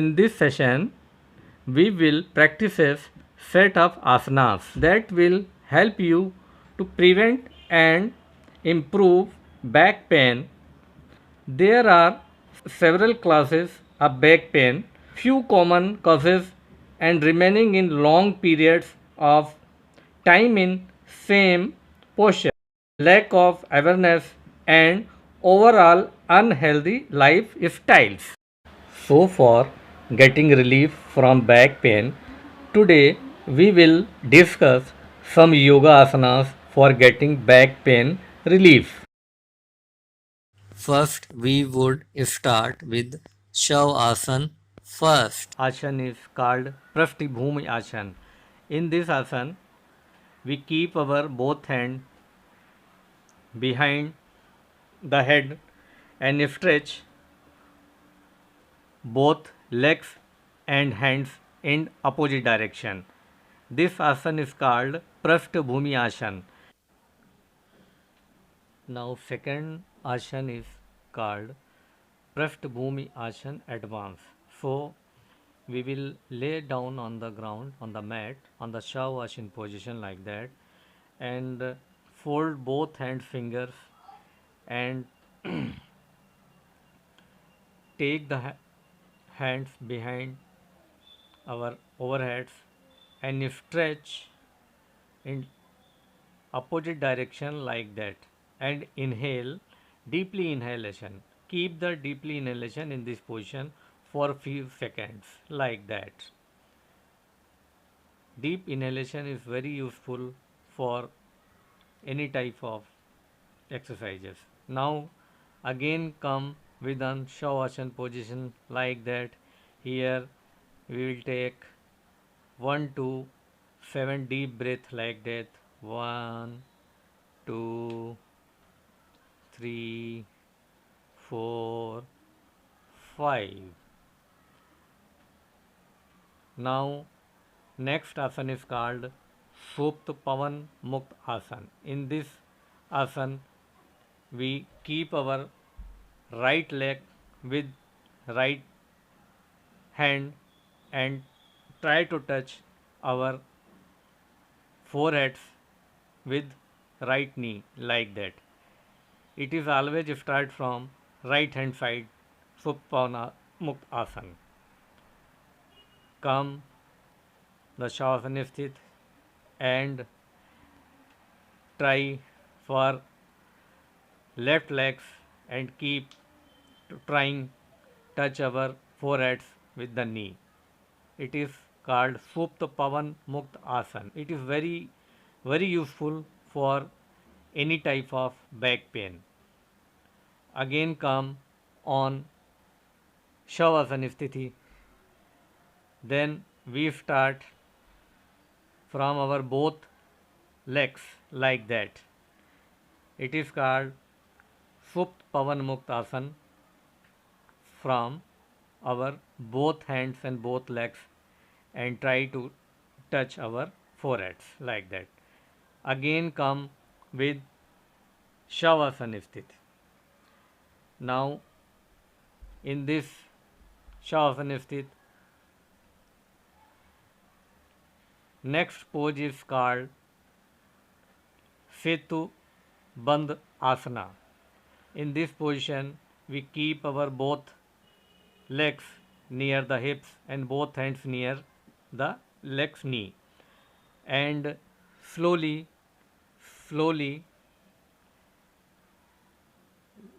In this session, we will practice a set of asanas that will help you to prevent and improve back pain. There are several classes of back pain, few common causes, and remaining in long periods of time in same posture, lack of awareness, and overall unhealthy lifestyles. So, for getting relief from back pain, today we will discuss some yoga asanas for getting back pain relief. First, we would start with Shavasana first. Asana is called Prashtibhumi Asana. In this asana, we keep our both hands behind the head and stretch both legs and hands in opposite direction. This asana is called Prashtibhumi Asana. Now, second asana is called Prashtbhumi Asana Advance. So, we will lay down on the ground, on the mat, on the Shavasana position like that, and fold both hand fingers and take the hands behind our overheads and stretch in opposite direction like that, and inhale deeply inhalation. Keep the deeply inhalation in this position for few seconds like that. Deep inhalation is very useful for any type of exercises. Now again come with an Shavasana position like that. Here we will take 1 to 7 deep breath like that. 1, 2, 3, 4, 5. Now next asana is called Supta Pavan Mukt Asana. In this asana we keep our right leg with right hand and try to touch our foreheads with right knee like that. It is always start from right hand side Supta Mukt Asana. Come the Shavasana Sthit and try for left legs and keep trying touch our foreheads with the knee. It is called Supta Pavan Mukt Asana. It is very useful for any type of back pain. Again come on Shavasana Sthiti. Then we start from our both legs like that. It is called Supt Pavan Mukt Asana from our both hands and both legs and try to touch our foreheads like that. Again come with Shavasana Sthit. Now in this Shavasana Sthit, next pose is called Setu Bandh Asana. In this position, we keep our both legs near the hips and both hands near the legs knee and slowly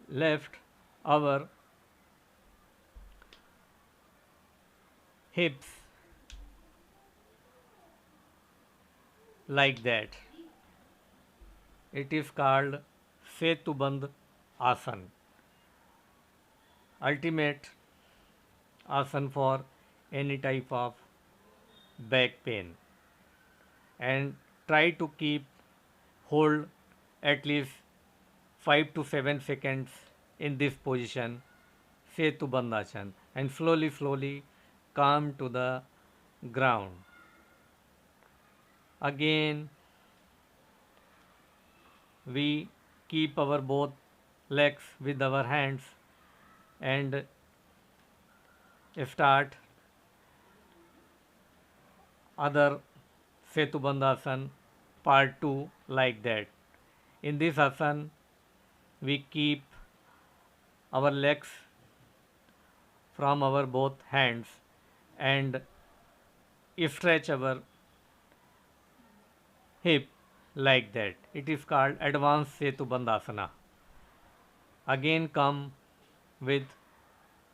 lift our hips like that. It is called Setubandh Asana. Ultimate asana for any type of back pain, and try to keep hold at least 5 to 7 seconds in this position, Setu Bandhasana, and slowly come to the ground. Again we keep our both legs with our hands and start other Setubandhasan part 2 like that. In this asana, we keep our legs from our both hands and stretch our hip like that. It is called advanced Setubandhasana. Again come with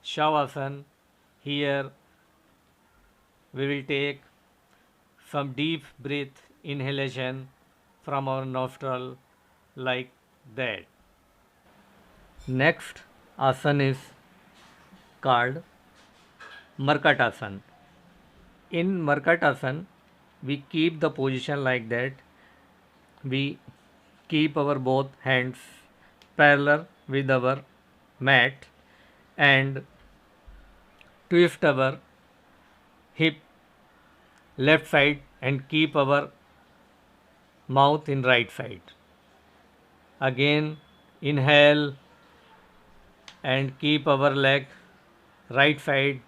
Shavasana. Here we will take some deep breath inhalation from our nostril like that. Next asana is called Markatasana. In Markatasana, we keep the position like that. We keep our both hands parallel with our mat and twist our hip left side and keep our mouth in right side. Again inhale and keep our leg right side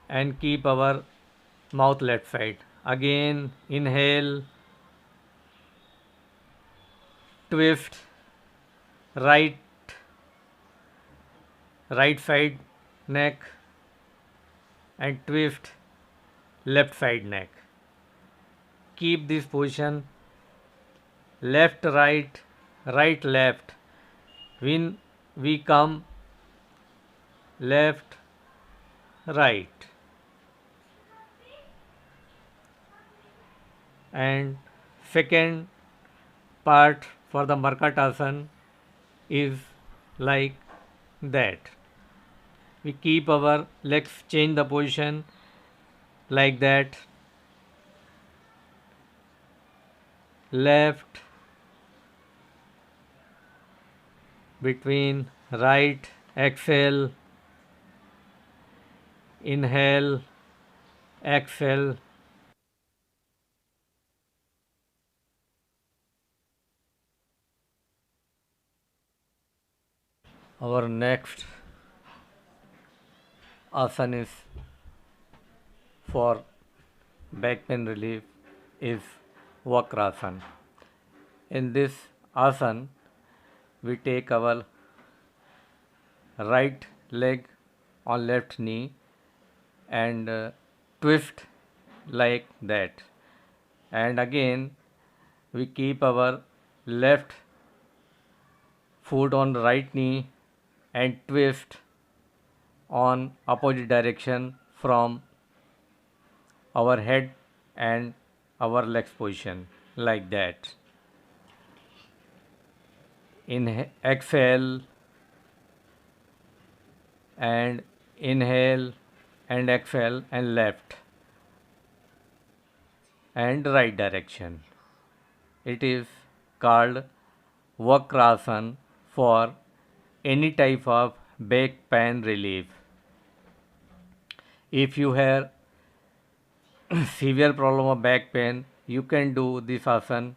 and keep our mouth left side. Again inhale, twist right side neck and twist left side neck. Keep this position left right right left. When we come left right and second part for the Markatasana is like that. We keep our legs, change the position like that. Left, between, right, exhale, inhale, exhale. Our next asana is for back pain relief is Vakrasana. In this asana, we take our right leg on left knee and twist like that. And again, we keep our left foot on the right knee and twist on opposite direction from our head and our legs position like that. Exhale and inhale and exhale and left and right direction. It is called Vakrasana for any type of back pain relief. If you have severe problem of back pain, you can do this asana.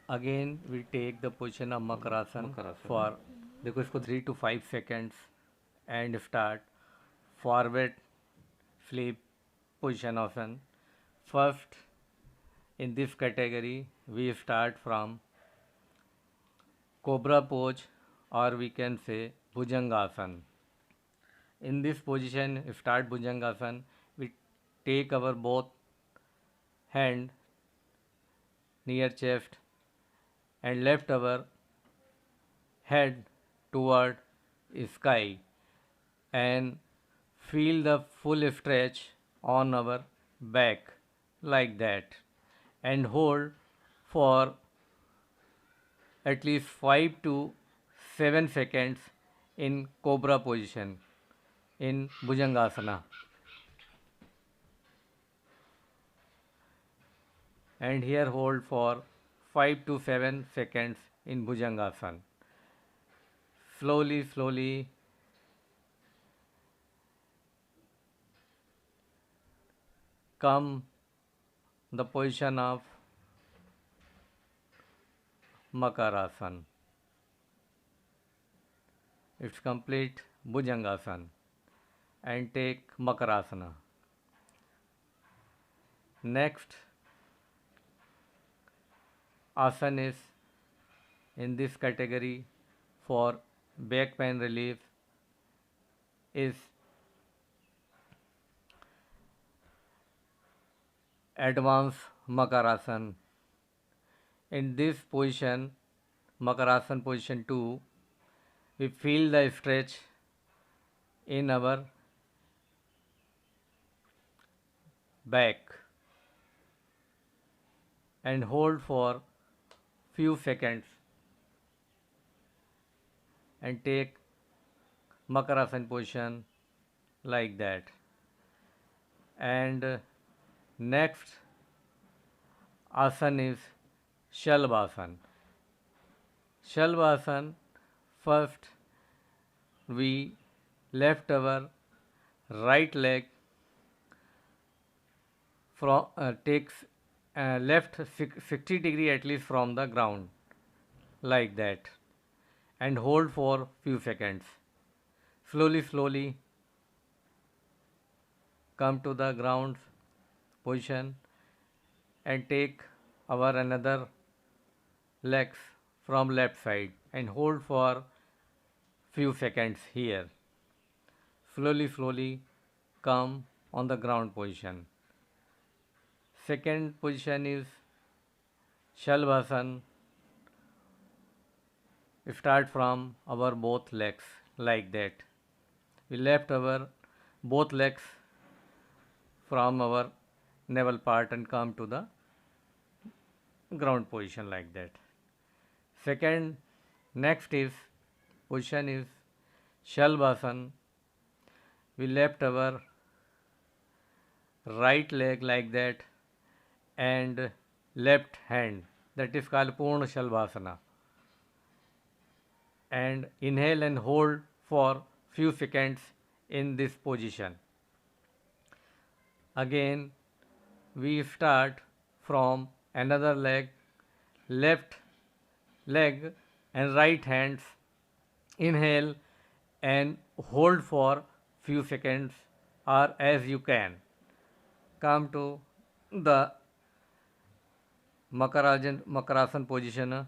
Again we take the position of Makarasana for देखो इसको 3 to 5 seconds and start forward flip position asana. First in this category we start from cobra pose or we can say Bhujangasana. In this position start Bhujangasana, we take our both hand near chest and lift our head toward sky and feel the full stretch on our back like that and hold for at least 5 to 7 seconds in cobra position in Bhujangasana. And here hold for 5 to 7 seconds in Bhujangasana. Slowly, slowly come the position of Makarasana. It's complete Bhujangasana and take Makarasana. Next asana is in this category for back pain relief is advanced Makarasana. In this position, Makarasana position 2, we feel the stretch in our back and hold for few seconds and take Makarasana position like that. And next asana is Shalvasana. Shalvasana, first we left our right leg from takes left 60 degree at least from the ground like that and hold for few seconds. Slowly come to the ground position and take our another legs from left side and hold for few seconds here. Slowly come on the ground position. Second position is Shalvasana. Start from our both legs like that. We left our both legs from our navel part and come to the ground position like that. Second, next is position is Shalvasana. We left our right leg like that and left hand, that is called Purna Shalvasana, and inhale and hold for few seconds in this position. Again we start from another leg, left leg and right hands, inhale and hold for few seconds or as you can. Come to the Makarasana position.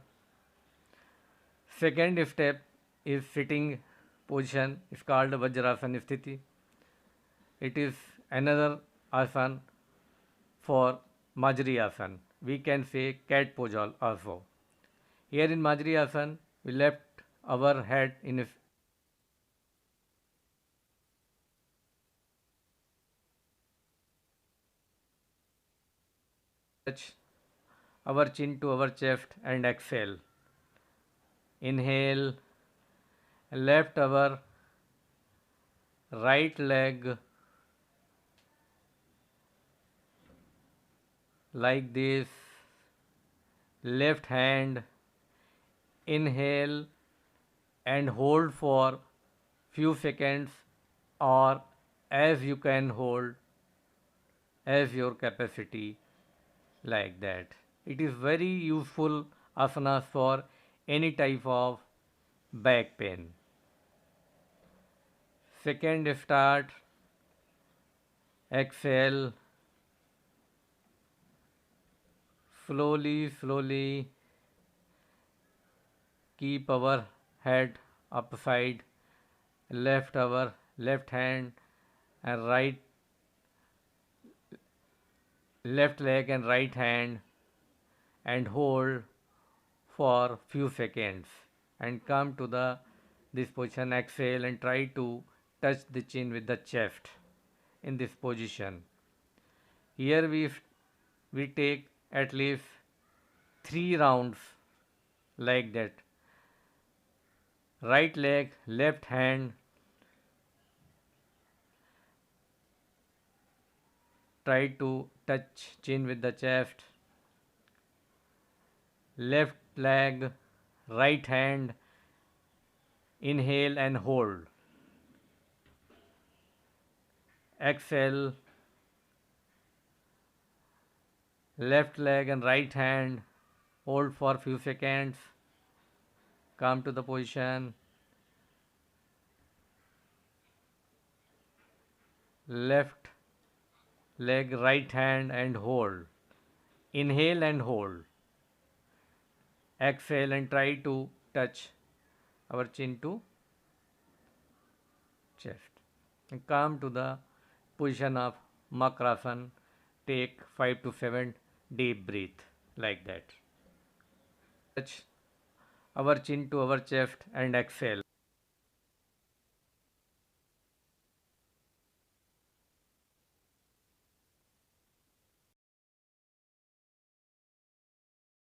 Second step is sitting position, is called Vajrasana Sthiti. It is another asana for Majri Asana. We can say cat pose also. Here in Majri Asana, we left our head in a touch our chin to our chest and exhale. Inhale, left our right leg like this, left hand, inhale and hold for few seconds or as you can hold as your capacity like that. It is very useful asanas for any type of back pain. Second start, exhale, slowly keep our head upside, left our left hand and left leg and right hand and hold for few seconds and come to the this position. Exhale and try to touch the chin with the chest in this position. Here we take at least 3 rounds like that. Right leg, left hand, try to touch chin with the chest. Left leg, right hand, inhale and hold. Exhale, left leg and right hand, hold for few seconds. Come to the position. Left leg, right hand and hold. Inhale and hold. Exhale and try to touch our chin to chest. And come to the position of Makrasana. Take 5 to 7 deep breath like that. Touch our chin to our chest and exhale.